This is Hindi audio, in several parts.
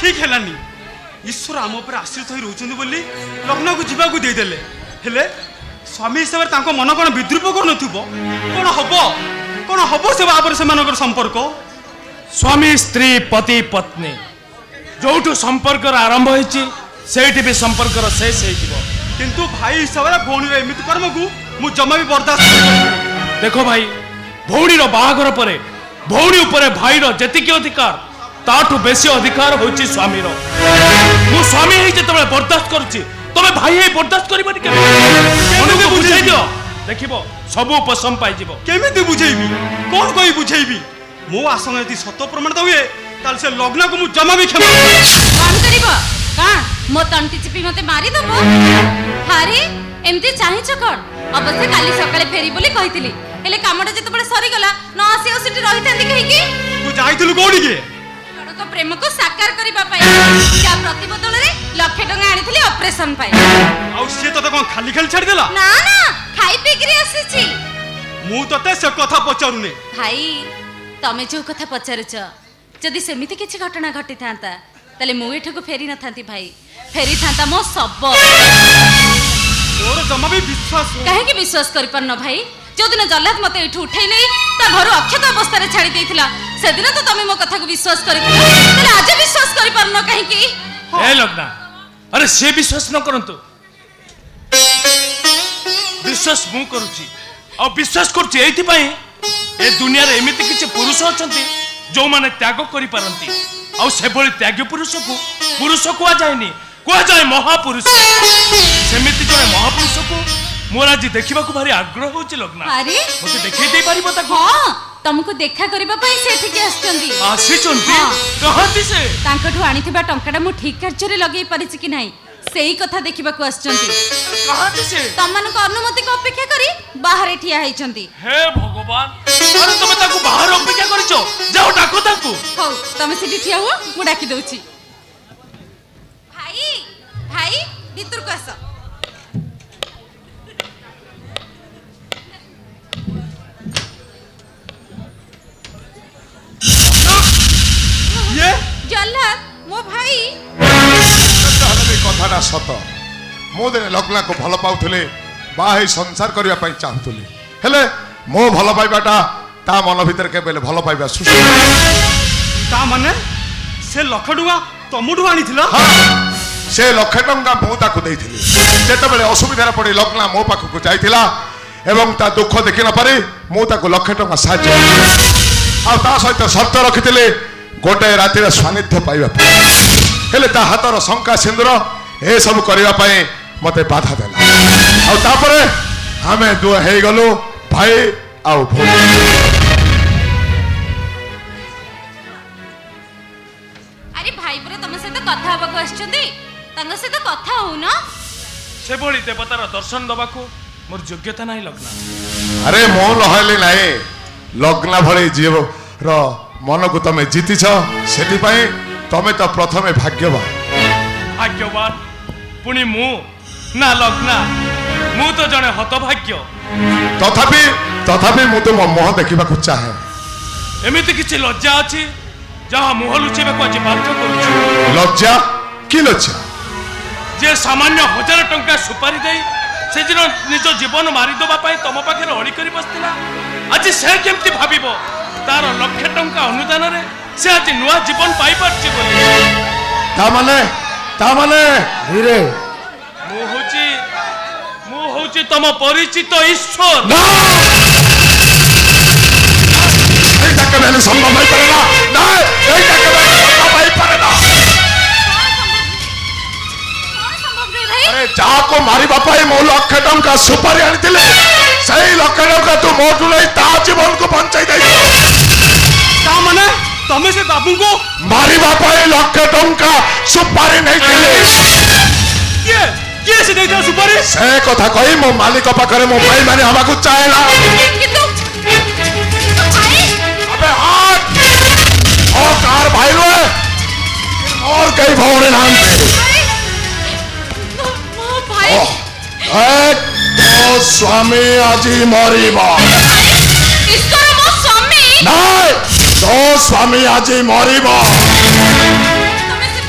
ठीक हेलानी ईश्वर आम उपर आश्रित हो रोचंदी बोली लग्न को जीवा को देदेले हेले स्वामी हिसाब से तांको मन कोन विद्रूप कर नथिबो कोन हबो से बापर से मानकर संपर्क स्वामी स्त्री पति पत्नी जोठु संपर्क आरंभ होईची सेठी भी संपर्क शेष हो किंतु भाई हिसाब से भौणी रे एमित कर्म को मु जमा भी बर्दाश्त कर देखो भाई भौणी रो बाहागर परे भौणी उपरे भाई रो जतिके अधिकार ताठू बेसी अधिकार होची स्वामी रो मु स्वामी ही जतबे बर्दाश्त करूची तबे भाई ही बर्दाश्त करबनी के मनु को बुझाई दियो देखिबो सब उपशम पाई जिवो केमिति बुझेइबी कोन कोई बुझेइबी मो आसन यदि सत्य प्रमाणित हुए ताल से लग्न को मु जमा भी क्षमा कोन करिवो का मो तंटी चिपी मते मारी दबो हारे एमती चाहिछ कोन अवश्य काली सकाळे फेरी बोली कहितली हेले कामटा जते बडे सरी गला न आसी ओ सिटी रहिथांदी कहि की तू जाइतलु कोडी के जणक प्रेम को साकार करिबा पई या प्रतिबदल रे लाख टका आनिथली ऑपरेशन पई आ से तो कोन खाली खाली छाड़ देला ना ना खाई पी के आसीची मु तते से कथा पचारुने भाई तमे जो कथा पचारुच जदि सेमिति किछि घटना घटी थांता तले मु एठको फेरी न थांती भाई फेरी थांता मो सब तोर जमा भी विश्वास काहे के विश्वास करि परन भाई जो दिन जल्लाद मते एठू उठै नै ता घर अक्षत अवस्था रे छाड़ी देथिला से दिन तो तमे मो कथा को विश्वास करि तले आज विश्वास करि परन काहे की ए लग्ना अरे से विश्वास न करंतु विश्वास मु करूची आ विश्वास करची एथि पई ए दुनिया रे एमिति किछि पुरुष अछंती जो माने त्याग करि पारंती आ से भली त्याग पुरुष को आ जायनी को जाय महापुरुष सेमिति जने महापुरुष को मोर आज देखिबा को भारी आग्रह होची लग्ना अरे मते देखै दे पारिबो ताको हां तुमको देखा करबा पई से एठि के आछंती आसी चंती कहंती से तांकठु आनिथिबा टंकाडा मु ठीक कार्य रे लगै परिछि कि नाही सेही कथा देखिबा को आछंती कहंती से तमन को अनुमति को अपेक्षा करी बाहर ठिया हैचंती हे भगवान अरे तुम ताको बाहर अपेक्षा करिछो जाओ डाको ताको हो तमे सिटी ठिया हुआ मु डाकी दउची भाई भाई भीतर को आस ये जल्लाद मो भाई कथाटा सत मो दिन लग्ना को भल पाउथले बाहे संसार करबा पई चाहतुले हेले मो भल पाइबाटा ता मन भीतर के बेले भल पाइबा सुसु ता माने से लख टका तमुठु आनिथिला हां से लख टका मो ताको देइथिली जेते बेले असुविधा पड़े लग्ना मो पाखु को जाइथिला एवं ता दुख देखि न पारे मो ताको लख टका साहाय्य आ ता सहित शर्त रखिथिले गोटे राति रे सानिध्य पाइबा हेले ता हातर शंका सिंदूर ए सब करबा पई मते बाधा देला आ तापरे हमें दो हे गलो भाई आउ भो अरे भाई पुरे तमे से तो कथा हबा को आछंती तंग से तो कथा हो ना से भली देवतार दर्शन दबा को मोर योग्यता नाही लग्ना अरे मो लहले नाही लग्ना भले जीव रो मन को तमे जीति छ सेति पई तमे तो प्रथमे भाग्यवान पुणी मु ना लग्ना मु तो जने हतभाग्य तथापि मु तो मोह देखिबा को चाहे एमिति किछि लज्जा अछि जहा मुह लुचेबा को आज बाध्य करू लज्जा की लज्जा जे सामान्य 1000 टंका सुपारी देई से दिन निज जीवन मारी दबा पई तम पाखे अड़ी करी बसतिला आज से केमति भाबिबो तार लाख टंका अनुदान रे से आज नुआ जीवन पाई परछि बोली ता माने धीरे मु होची तम परिचित ईश्वर ना एटा केबे संभव नहीं पड़ेगा ना एटा केबे संभव नहीं पड़ेगा अरे जाको मारी बापा मो लाख टंका सुपारी आनिथिले सही लाख टंका तू मोटू नहीं ता जीवन को बंचाई दे ता माने तमे से बाबू को मारी बापा लाख टंका सुपारी नहीं थिले के से देता सुपारी से कथा कहि मो मालिक पाखरे मो भाई माने हमाकू चाहेला अबे हट ओ कार भाई रो और कई भौरे नाम पे ओ स्वामी आजी मरिबा ईश्वर मो स्वामी नहीं तो स्वामी आजी मरिबा तमे से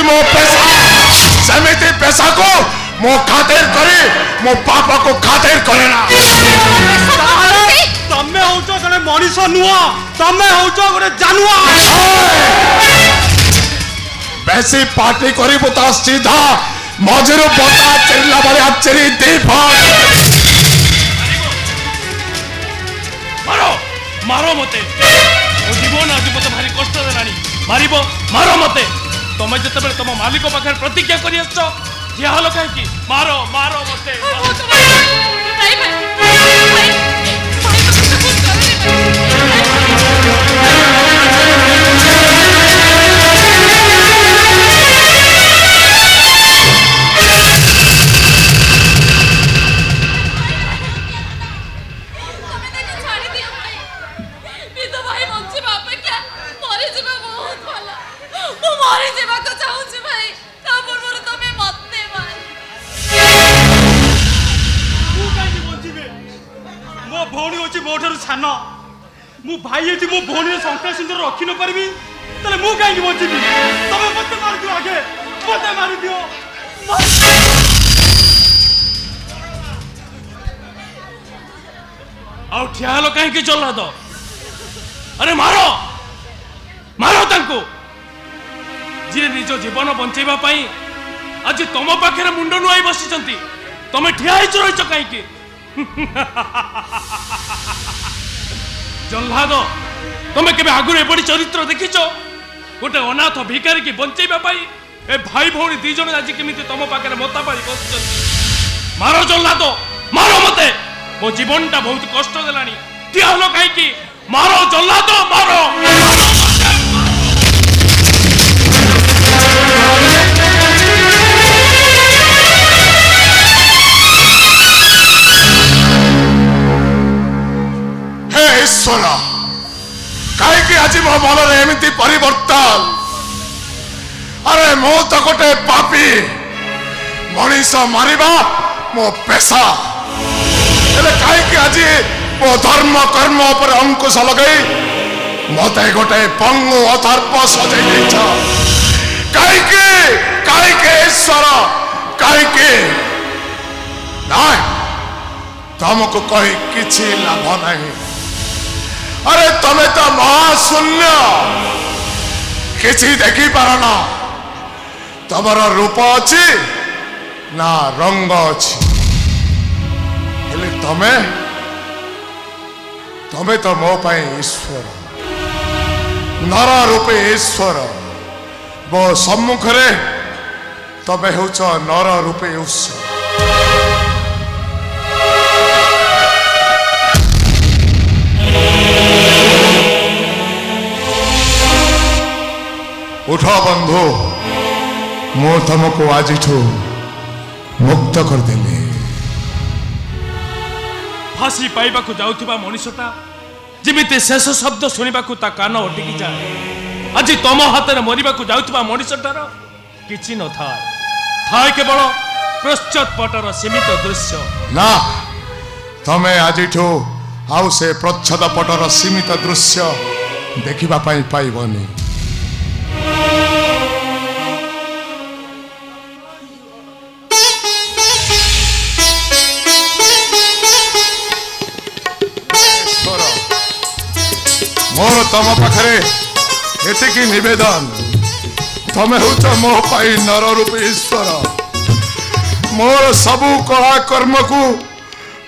मो पैसा सेमिति पैसा को मो खातिर करे मो पापा को खातिर करे ना तमे होचो जने मनीष नुआ तमे होचो गोटे जानुआ बेसी पार्टी करी बुता सीधा मजरू बता चिल्ला बड़े चिरी दीप मारो मारो मते जीवन आज मत भारी कष्ट देलानी मारिबो मारो मते तमे जते बेले तम मालिक पाखे प्रतिज्ञा करी आछो या हलो काहे की मारो मारो मते भाई भौणी अच्छी मो ठार सान मु भाई ये मो भौणी शंका सिंदूर रखी न पारि तेरे मु कहीं बची तमें मत मार दियो आगे मत मार दियो आउ ठियाल कहीं चलला तो अरे मारो मारो तांको जी निज जीवन बंचेबा पाई आज तुम पाखे मुंड नुआई बसी तमें ठिया रही कहीं जल्लाद तमें केबे आगुरे एपड़ी चरित्र देखिଛ गोटे अनाथ भिखारी की बंचेबा पाई ए भाई भौणी दी जण आज केमिति तम पाखे मता पाई बसिଛନ୍ତି मारो जल्लाद मारो मते मो जीवनटा बहुत कष्ट देलानी ठिया हलो कहीं मारो जल्लाद मारो ईश्वर कहीं आज मो मन एमती परिवर्तन अरे मु तो गोटे पापी मनीष मारिबा मो पेशा कहीं आज मो धर्म कर्म पर अंकुश लगे मत गोटे पंगु अथर्प सजाई कहीं ईश्वर कहीं तुमको कही किसी लाभ नहीं अरे तमें तो महाशून्य किसी देखी पारना तमर रूप अच्छी ना रंग अच्छी तमें तमें तो मो पाई ईश्वर नर रूपे ईश्वर मो सम्मुखरे तमें होच नर रूपे ईश्वर उठ बंधु मु तुमको आज मुक्त करदेली फांसी पाइबा जाउथिबा मनीषटा जिमिते शेष शब्द शुणा कान अटिकी जाए आज तुम हाथ में मरवा जाउथिबा मनीषटार किछि न थाए केवल पश्चातपटर सीमित दृश्य ना तमे आज आउ से प्रच्छद पटर सीमित दृश्य देखिबा पाई पाइबनी मोर तम पाखरे एतिकी निवेदन तमे होच मो पाई नर रूप ईश्वर मोर सबु कला कर्म को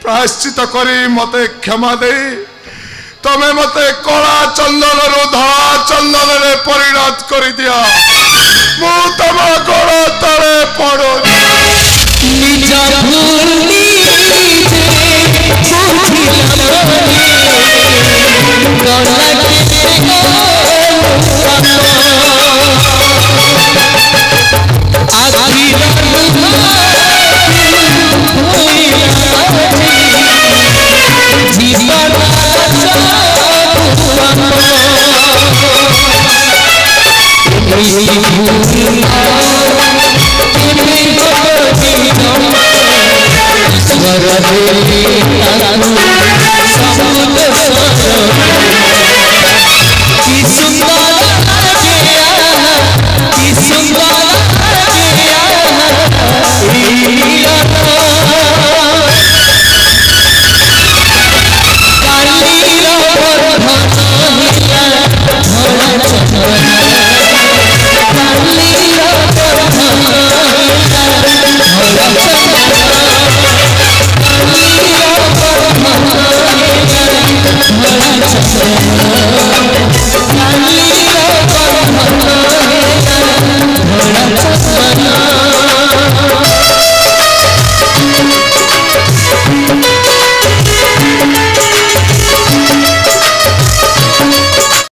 प्रायश्चित करी मते क्षमा दे तमे मते कला चंदन रो धला चंदन रे परिणत करी दिया मु तो